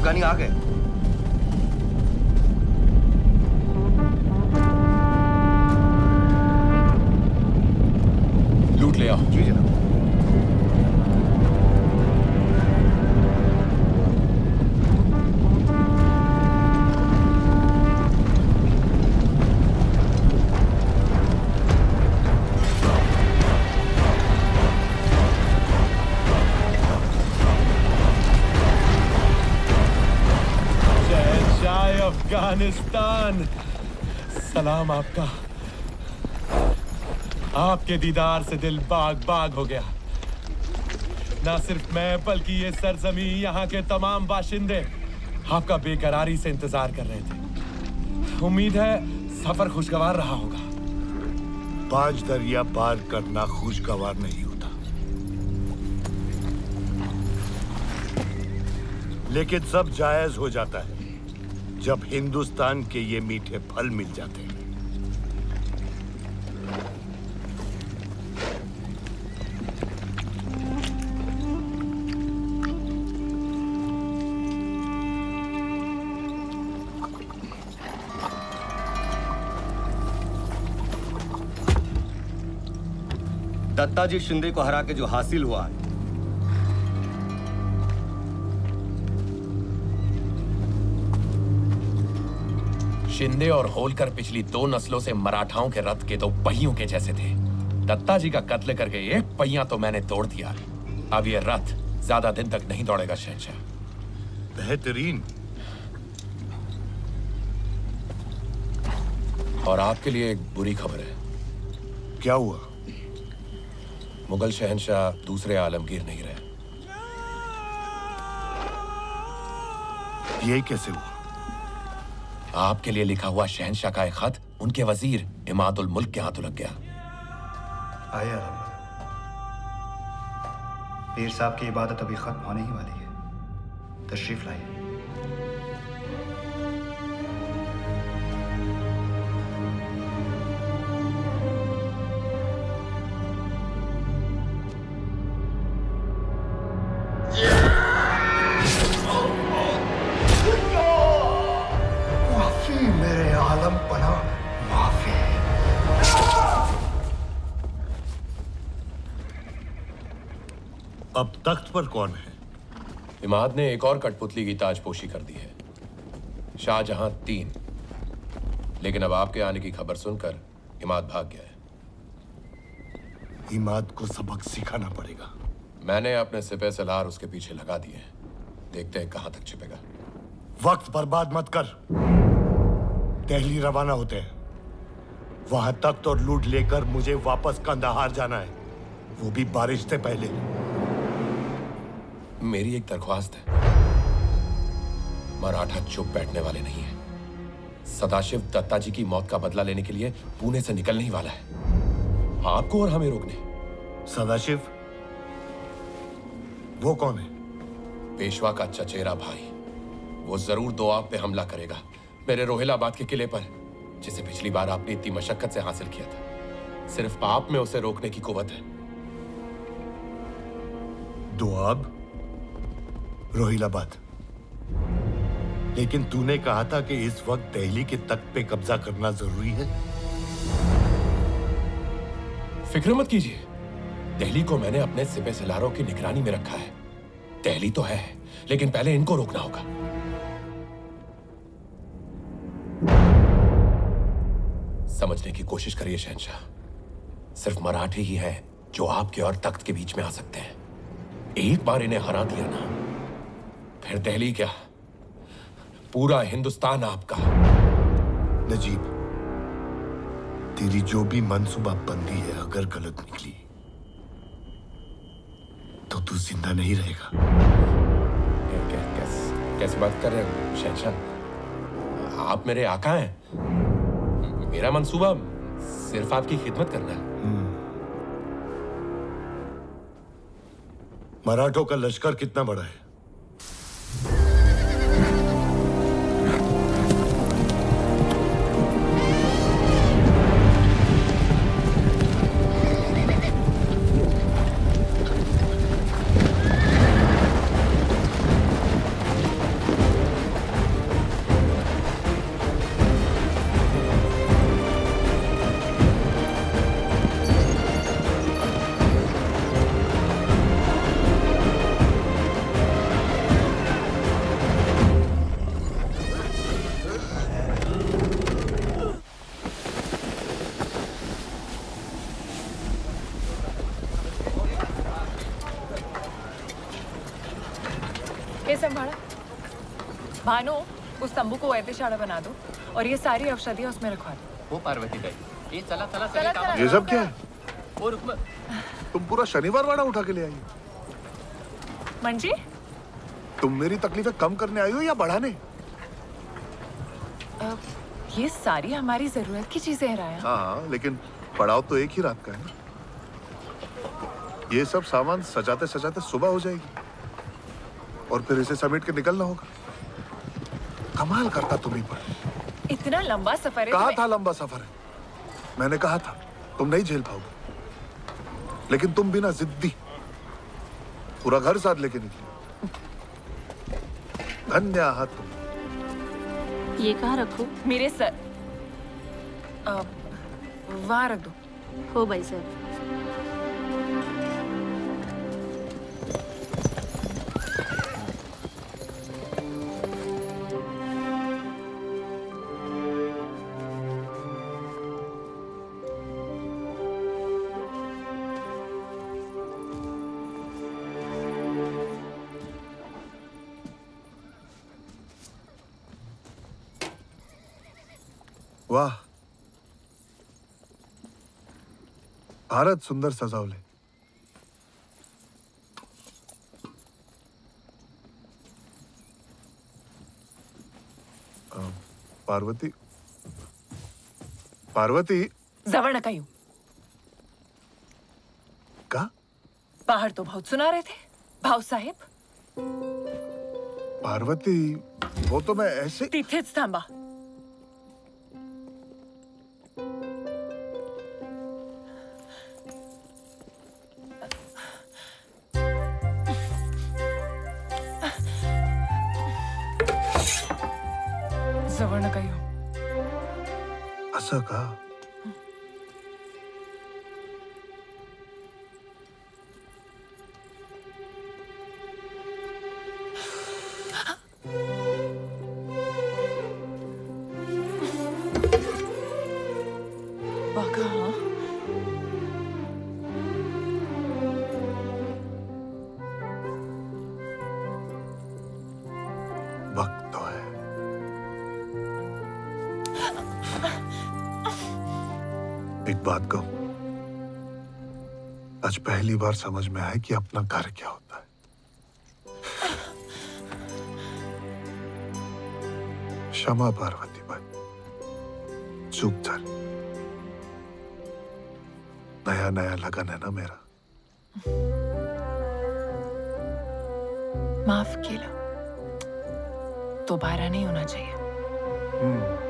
अफगानी आ गए। लूट ले आओ। जी जनाब। अफगानिस्तान, सलाम आपका। आपके दीदार से दिल बाग बाग हो गया। ना सिर्फ मैं बल्कि ये सरजमी, यहाँ के तमाम बाशिंदे आपका बेकरारी से इंतजार कर रहे थे। उम्मीद है सफर खुशगवार रहा होगा। 5 दरिया पार करना खुशगवार नहीं होता, लेकिन सब जायज हो जाता है जब हिंदुस्तान के ये मीठे फल मिल जाते हैं। दत्ता जी शिंदे को हरा के जो हासिल हुआ है, शिंदे और होलकर पिछली 2 नस्लों से मराठाओं के रथ के 2 पहियों के जैसे थे। दत्ता जी का कत्ल करके 1 पहिया तो मैंने तोड़ दिया। अब ये रथ ज्यादा दिन तक नहीं दौड़ेगा शहंशाह। बेहतरीन। और आपके लिए एक बुरी खबर है। क्या हुआ? मुगल शहंशाह दूसरे आलमगीर नहीं रहे। ये कैसे हुआ? आपके लिए लिखा हुआ शहंशाह का एक खत उनके वजीर इमादुल मुल्क के हाथों लग गया। आया पीर साहब की इबादत अभी खत्म होने ही वाली है। तशरीफ लाइए। मेरे आलम पना माफी। अब तख्त पर कौन है? इमाद ने एक और कठपुतली की ताजपोशी कर दी है। शाहजहां 3, लेकिन अब आपके आने की खबर सुनकर इमाद भाग गया है। इमाद को सबक सिखाना पड़ेगा। मैंने अपने सिपह सलार उसके पीछे लगा दिए हैं। देखते हैं कहां तक छिपेगा। वक्त बर्बाद मत कर। दिल्ली रवाना होते हैं। वहां तख्त और लूट लेकर मुझे वापस कंदाहार जाना है, वो भी बारिश से पहले। मेरी एक दरख्वास्त है। मराठा चुप बैठने वाले नहीं है। सदाशिव दत्ता जी की मौत का बदला लेने के लिए पुणे से निकलने ही वाला है, आपको और हमें रोकने। सदाशिव? वो कौन है? पेशवा का चचेरा भाई। वो जरूर दोआब पे हमला करेगा, मेरे रोहिलाबाद के किले पर, जिसे पिछली बार आपने इतनी मशक्कत से हासिल किया था। सिर्फ आप में उसे रोकने की कुव्वत है। दोआब? रोहिलाबाद? लेकिन तूने कहा था कि इस वक्त दिल्ली के तख्त पे कब्जा करना जरूरी है। फिक्र मत कीजिए, दिल्ली को मैंने अपने सिपह सलारों की निगरानी में रखा है। दिल्ली तो है, लेकिन पहले इनको रोकना होगा। समझने की कोशिश करिए शहंशाह, सिर्फ मराठी ही हैं जो आपके और तख्त के बीच में आ सकते हैं। एक बार इन्हें हरा दिया ना, फिर दिल्ली क्या, पूरा हिंदुस्तान आपका। नजीब, तेरी जो भी मनसूबा बंदी है अगर गलत निकली तो तू जिंदा नहीं रहेगा। कैसे बात कर रहे हो शहंशाह? आप मेरे आका हैं। मेरा मंसूबा सिर्फ आपकी खिदमत करना है। मराठों का लश्कर कितना बड़ा है? ये संभाला। भानु, उस तंबू को ऐतिशाड़ा बना दो और ये सारी औषधियाँ उसमें रखवा दो। हो पार्वती ताई, ये चला चला चला, चले चला। काम। ये सब क्या है? वो रुक तुम पूरा शनिवार वाड़ा उठा के ले आई हो। मंजी, तुम मेरी तकलीफें कम करने आई हो या बढ़ाने? ये सारी हमारी जरूरत की चीजें हैं राया। हाँ, लेकिन पड़ाव तो एक ही रात का है ना। ये सब सामान सजाते सजाते सुबह हो जाएगी और फिर इसे समेट के निकलना होगा। कमाल करता तुम्ही पर। इतना लंबा सफर है। कहा था लंबा सफर है, मैंने कहा था तुम नहीं झेल पाओगे, लेकिन तुम बिना जिद्दी पूरा घर साथ लेके निकली। धन्य आहात तुम। ये कहाँ रखूं? मेरे सर वहां रख दो। हो भाई सर। वाह, भारत सुंदर सजावले. पार्वती, पार्वती जवळ नका येऊ. का? बाहर तो बहुत सुना रहे थे भाऊ साहेब. पार्वती, वो तो मैं ऐसे. तिथेच थांबा. जवळ नका येऊ. असं का? बघा हं. वक्त तो है. एक बात कहूं, आज पहली बार समझ में आया कि अपना घर क्या होता है. क्षमा पार्वती बाई, चूक झाली. नया नया लगन है ना मेरा. माफ केलं. दोबारा नहीं होना चाहिए. हम्म.